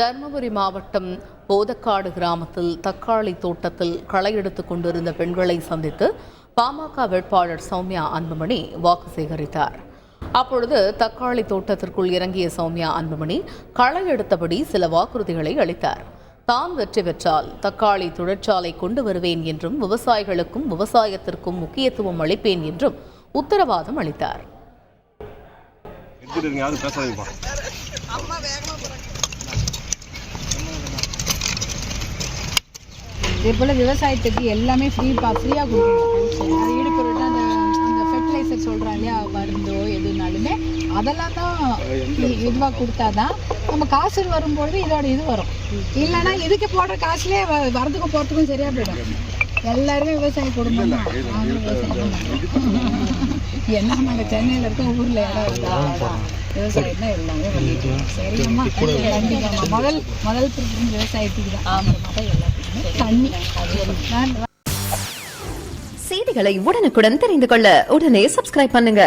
தருமபுரி மாவட்டம் போதக்காடு கிராமத்தில் தக்காளி தோட்டத்தில் களை எடுத்துக் கொண்டிருந்த பெண்களை சந்தித்து பாமக வேட்பாளர் சௌமியா அன்புமணி வாக்கு சேகரித்தார். அப்பொழுது தக்காளி தோட்டத்திற்குள் இறங்கிய சௌமியா அன்புமணி களை எடுத்தபடி சில வாக்குறுதிகளை அளித்தார். தான் வெற்றி பெற்றால் தக்காளி தொழிற்சாலை கொண்டு வருவேன் என்றும் விவசாயிகளுக்கும் விவசாயத்திற்கும் முக்கியத்துவம் அளிப்பேன் என்றும் உத்தரவாதம் அளித்தார். இதே போல் விவசாயத்துக்கு எல்லாமே ஃப்ரீயாக கொடுக்கணும். அது ஈடுபடுறது அந்த ஃபெர்டிலைசர் சொல்கிறோம் இல்லையா, மருந்தோ எதுனாலுமே அதெல்லாம் தான் இதுவாக கொடுத்தா தான் நம்ம காசு வரும்பொழுது இதோட இது வரும். இல்லைன்னா இதுக்கு போடுற காசுலேயே வரதுக்கும் போகிறதுக்கும் சரியாக போயிடும். எல்லாருமே விவசாய குடும்பம் தான். என்ன நாங்கள் சென்னையில் இருக்கோம், ஊரில் இடம் இருந்தா விவசாயம் தான் எல்லாமே பண்ணிட்டு சரிம்மா. கண்டிப்பாம்மா முதல் விவசாயத்துக்கு தான். ஆமாம், எல்லாத்துக்குமே தண்ணி. செய்திகளை உடனுக்குடன் தெரிந்து கொள்ள உடனே சப்ஸ்கிரைப் பண்ணுங்க.